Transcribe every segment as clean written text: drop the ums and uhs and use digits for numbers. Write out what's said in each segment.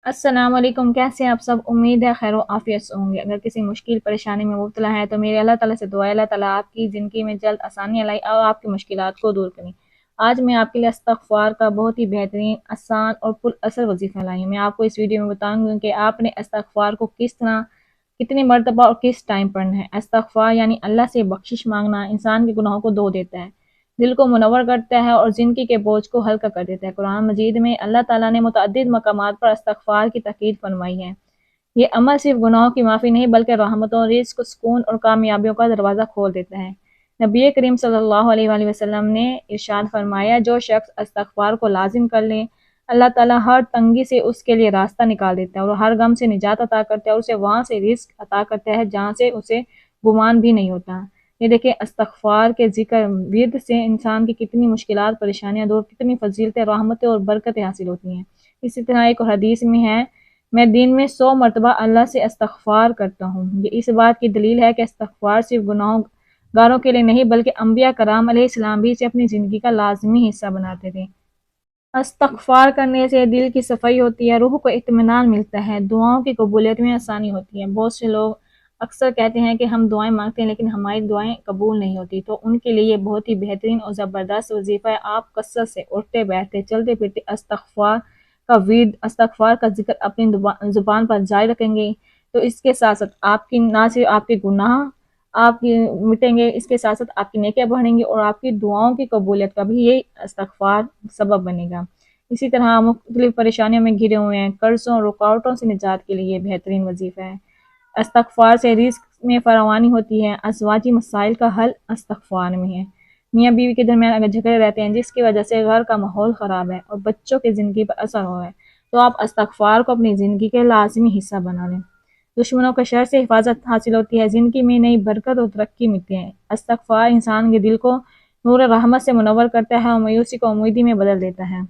السلام علیکم، کیسے ہیں آپ سب؟ امید ہے خیر و عافیت سے ہوں گے۔ اگر کسی مشکل پریشانی میں مبتلا ہے تو میرے اللہ تعالیٰ سے دعا ہے اللہ تعالیٰ آپ کی زندگی میں جلد آسانی لائے اور آپ کی مشکلات کو دور کریں۔ آج میں آپ کے لیے استغفار کا بہت ہی بہترین، آسان اور پر اثر وظیفہ لائی ہوں۔ میں آپ کو اس ویڈیو میں بتاؤں گی کہ آپ نے استغفار کو کس طرح، کتنی مرتبہ اور کس ٹائم پڑھنا ہے۔ استغفار یعنی اللہ سے بخشش مانگنا، انسان کے گناہوں کو دھو دیتا ہے، دل کو منور کرتا ہے اور زندگی کے بوجھ کو ہلکا کر دیتا ہے۔ قرآن مجید میں اللہ تعالیٰ نے متعدد مقامات پر استغفار کی تاکید فرمائی ہے۔ یہ عمل صرف گناہوں کی معافی نہیں بلکہ رحمتوں، رزق، سکون اور کامیابیوں کا دروازہ کھول دیتا ہے۔ نبی کریم صلی اللہ علیہ وآلہ وسلم نے ارشاد فرمایا، جو شخص استغفار کو لازم کر لے، اللہ تعالیٰ ہر تنگی سے اس کے لیے راستہ نکال دیتا ہے اور ہر غم سے نجات عطا کرتا ہے اور اسے وہاں سے رزق عطا کرتا ہے جہاں سے اسے گمان بھی نہیں ہوتا۔ یہ دیکھیں، استغفار کے ذکر ورد سے انسان کی کتنی مشکلات، پریشانیاں دور، کتنی فضیلتیں، رحمتیں اور برکتیں حاصل ہوتی ہیں۔ اسی طرح ایک حدیث میں ہے، میں دن میں 100 مرتبہ اللہ سے استغفار کرتا ہوں۔ یہ اس بات کی دلیل ہے کہ استغفار صرف گناہوں گاروں کے لیے نہیں بلکہ انبیاء کرام علیہ السلام بھی اسے اپنی زندگی کا لازمی حصہ بناتے تھے۔ استغفار کرنے سے دل کی صفائی ہوتی ہے، روح کو اطمینان ملتا ہے، دعاؤں کی قبولیت میں آسانی ہوتی ہے۔ بہت سے لوگ اکثر کہتے ہیں کہ ہم دعائیں مانگتے ہیں لیکن ہماری دعائیں قبول نہیں ہوتی، تو ان کے لیے یہ بہت ہی بہترین اور زبردست وظیفہ ہے۔ آپ کثرت سے اٹھتے بیٹھتے، چلتے پھرتے استغفار کا ورد، استغفار کا ذکر اپنی زبان پر جاری رکھیں گے تو اس کے ساتھ ساتھ آپ کی نہ صرف آپ کے گناہ آپ کی مٹیں گے، اس کے ساتھ ساتھ آپ کی نیکیاں بڑھیں گی اور آپ کی دعاؤں کی قبولیت کا بھی یہ استغفار سبب بنے گا۔ اسی طرح مختلف پریشانیوں میں گھرے ہوئے ہیں، قرضوں، رکاوٹوں سے نجات کے لیے یہ بہترین وظیفہ ہے۔ استغفار سے رزق میں فراوانی ہوتی ہے، ازواجی مسائل کا حل استغفار میں ہے۔ میاں بیوی کے درمیان اگر جھگڑے رہتے ہیں جس کی وجہ سے گھر کا ماحول خراب ہے اور بچوں کی زندگی پر اثر ہو رہا ہے، تو آپ استغفار کو اپنی زندگی کے لازمی حصہ بنا لیں۔ دشمنوں کے شر سے حفاظت حاصل ہوتی ہے، زندگی میں نئی برکت اور ترقی ملتی ہے۔ استغفار انسان کے دل کو نور رحمت سے منور کرتا ہے اور مایوسی کو امیدی میں بدل دیتا ہے۔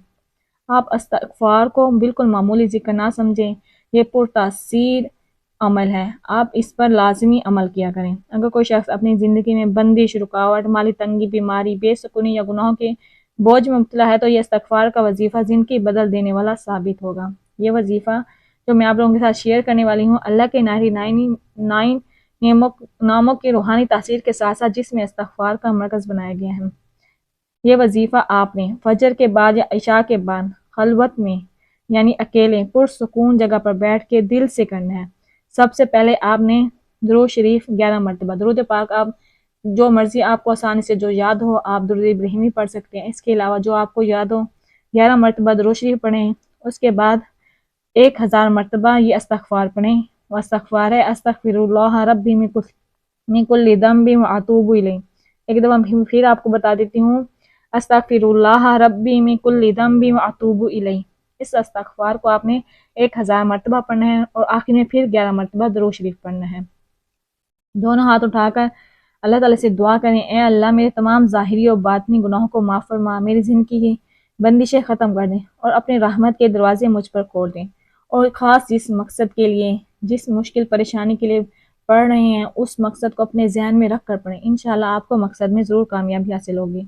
آپ استغفار کو بالکل معمولی ذکر نہ سمجھیں، یہ پرتاثیر عمل ہے، آپ اس پر لازمی عمل کیا کریں۔ اگر کوئی شخص اپنی زندگی میں بندش، رکاوٹ، مالی تنگی، بیماری، بے سکونی یا گناہوں کے بوجھ میں مبتلا ہے تو یہ استغفار کا وظیفہ زندگی بدل دینے والا ثابت ہوگا۔ یہ وظیفہ جو میں آپ لوگوں کے ساتھ شیئر کرنے والی ہوں، اللہ کے نائن ناموں کی روحانی تاثیر کے ساتھ ساتھ جس میں استغفار کا مرکز بنایا گیا ہے۔ یہ وظیفہ آپ نے فجر کے بعد یا عشاء کے بعد خلوت میں یعنی اکیلے پرسکون جگہ پر بیٹھ کے دل سے کرنا ہے۔ سب سے پہلے آپ نے درود شریف 11 مرتبہ، درود پاک آپ جو مرضی آپ کو آسانی سے جو یاد ہو آپ درود ابراہیمی پڑھ سکتے ہیں۔ اس کے علاوہ جو آپ کو یاد ہو 11 مرتبہ درود شریف پڑھیں، اس کے بعد 1000 مرتبہ یہ استغفار پڑھیں۔ وہ استغفار ہے، استغفر اللہ ربی من کل ذنب واتوب الیہ۔ ایک دفعہ پھر آپ کو بتا دیتی ہوں، استغفر اللہ ربی من کل ذنب واتوب الیہ۔ اس استغفار کو آپ نے 1000 مرتبہ پڑھنا ہے اور آخر میں پھر 11 مرتبہ درود شریف پڑھنا ہے۔ دونوں ہاتھ اٹھا کر اللہ تعالیٰ سے دعا کریں، اے اللہ میرے تمام ظاہری اور باطنی گناہوں کو معاف فرما، میری زندگی کی بندشیں ختم کر دیں اور اپنے رحمت کے دروازے مجھ پر کھول دیں، اور خاص جس مقصد کے لیے، جس مشکل پریشانی کے لیے پڑھ رہے ہیں اس مقصد کو اپنے ذہن میں رکھ کر پڑھیں، انشاءاللہ آپ کو مقصد میں ضرور کامیابی حاصل ہوگی۔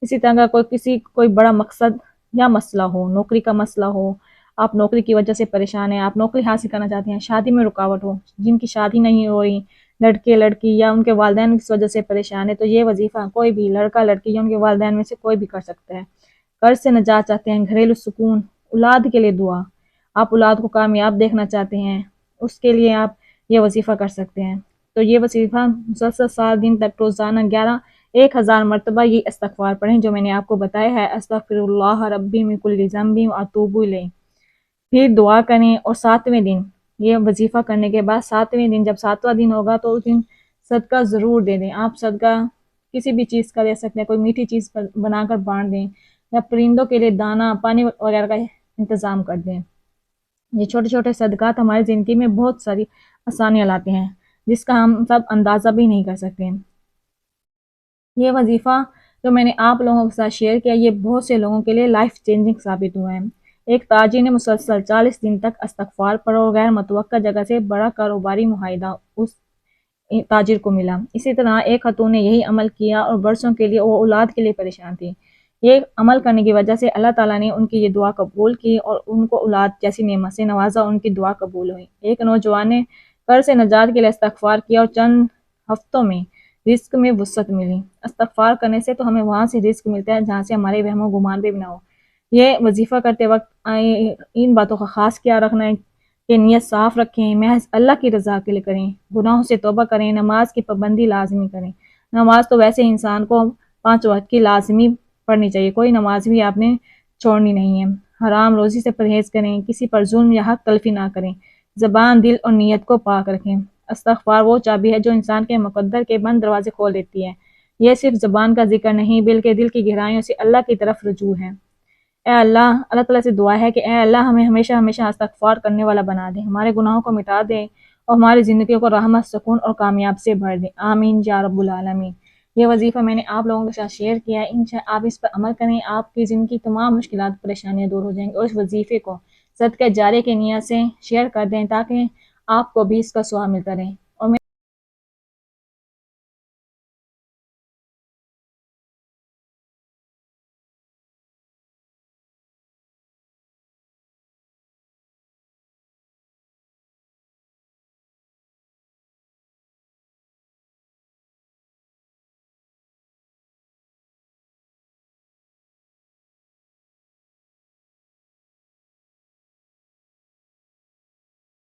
اسی طرح اگر کوئی بڑا مقصد یا مسئلہ ہو، نوکری کا مسئلہ ہو، آپ نوکری کی وجہ سے پریشان ہیں، آپ نوکری حاصل کرنا چاہتے ہیں، شادی میں رکاوٹ ہو، جن کی شادی نہیں ہو رہی، لڑکے لڑکی یا ان کے والدین اس وجہ سے پریشان ہے، تو یہ وظیفہ کوئی بھی لڑکا لڑکی یا ان کے والدین میں سے کوئی بھی کر سکتا ہے۔ قرض سے نجات چاہتے ہیں، گھریلو سکون، اولاد کے لیے دعا، آپ اولاد کو کامیاب دیکھنا چاہتے ہیں، اس کے لیے آپ یہ وظیفہ کر سکتے ہیں۔ تو یہ وظیفہ مسلسل 7 دن تک روزانہ 1000 مرتبہ یہ استغفار پڑھیں جو میں نے آپ کو بتایا ہے، استغفر اللہ ربی من کل ذنب واتوب الیہ۔ پھر دعا کریں اور 7ویں دن یہ وظیفہ کرنے کے بعد 7ویں دن جب 7واں دن ہوگا تو اس دن صدقہ ضرور دے دیں۔ آپ صدقہ کسی بھی چیز کا دے سکتے ہیں، کوئی میٹھی چیز بنا کر بانٹ دیں یا پرندوں کے لیے دانہ پانی وغیرہ کا انتظام کر دیں۔ یہ چھوٹے چھوٹے صدقات ہماری زندگی میں بہت ساری آسانیاں لاتے ہیں جس کا ہم سب اندازہ بھی نہیں کر سکتے۔ یہ وظیفہ جو میں نے آپ لوگوں کے ساتھ شیئر کیا یہ بہت سے لوگوں کے لیے لائف چینجنگ ثابت ہوا ہے۔ ایک تاجر نے مسلسل 40 دن تک استغفار پڑھا اور غیر متوقع جگہ سے بڑا کاروباری معاہدہ اس تاجر کو ملا۔ اسی طرح ایک خاتون نے یہی عمل کیا اور برسوں کے لیے وہ اولاد کے لیے پریشان تھی۔ یہ عمل کرنے کی وجہ سے اللہ تعالیٰ نے ان کی یہ دعا قبول کی اور ان کو اولاد جیسی نعمت سے نوازا، ان کی دعا قبول ہوئی۔ ایک نوجوان نے قرض سے نجات کے لیے استغفار کیا اور چند ہفتوں میں رزق میں وسعت ملی۔ استغفار کرنے سے تو ہمیں وہاں سے رزق ملتا ہے جہاں سے ہمارے وہم و گمان بھی نہ ہو۔ یہ وظیفہ کرتے وقت ان باتوں کا خاص خیال رکھنا ہے کہ نیت صاف رکھیں، محض اللہ کی رضا کے لیے کریں، گناہوں سے توبہ کریں، نماز کی پابندی لازمی کریں۔ نماز تو ویسے انسان کو 5 وقت کی لازمی پڑھنی چاہیے، کوئی نماز بھی آپ نے چھوڑنی نہیں ہے۔ حرام روزی سے پرہیز کریں، کسی پر ظلم یا حق تلفی نہ کریں، زبان، دل اور نیت کو پاک رکھیں۔ استغفار وہ چابی ہے جو انسان کے مقدر کے بند دروازے کھول دیتی ہے۔ یہ صرف زبان کا ذکر نہیں بلکہ دل کی گہرائیوں سے اللہ کی طرف رجوع ہے۔ اے اللہ تعالیٰ سے دعا ہے کہ اے اللہ ہمیں ہمیشہ ہمیشہ استغفار کرنے والا بنا دے، ہمارے گناہوں کو مٹا دے اور ہماری زندگیوں کو رحمت، سکون اور کامیاب سے بھر دے۔ آمین یا رب العالمین۔ یہ وظیفہ میں نے آپ لوگوں کے ساتھ شیئر کیا ہے، انشاءاللہ آپ اس پر عمل کریں، آپ کی زندگی تمام مشکلات پریشانیاں دور ہو جائیں گی، اور اس وظیفے کو صدقہ جاریہ کی نیت سے شیئر کر دیں تاکہ آپ کو بھی اس کا ثواب ملتا رہے۔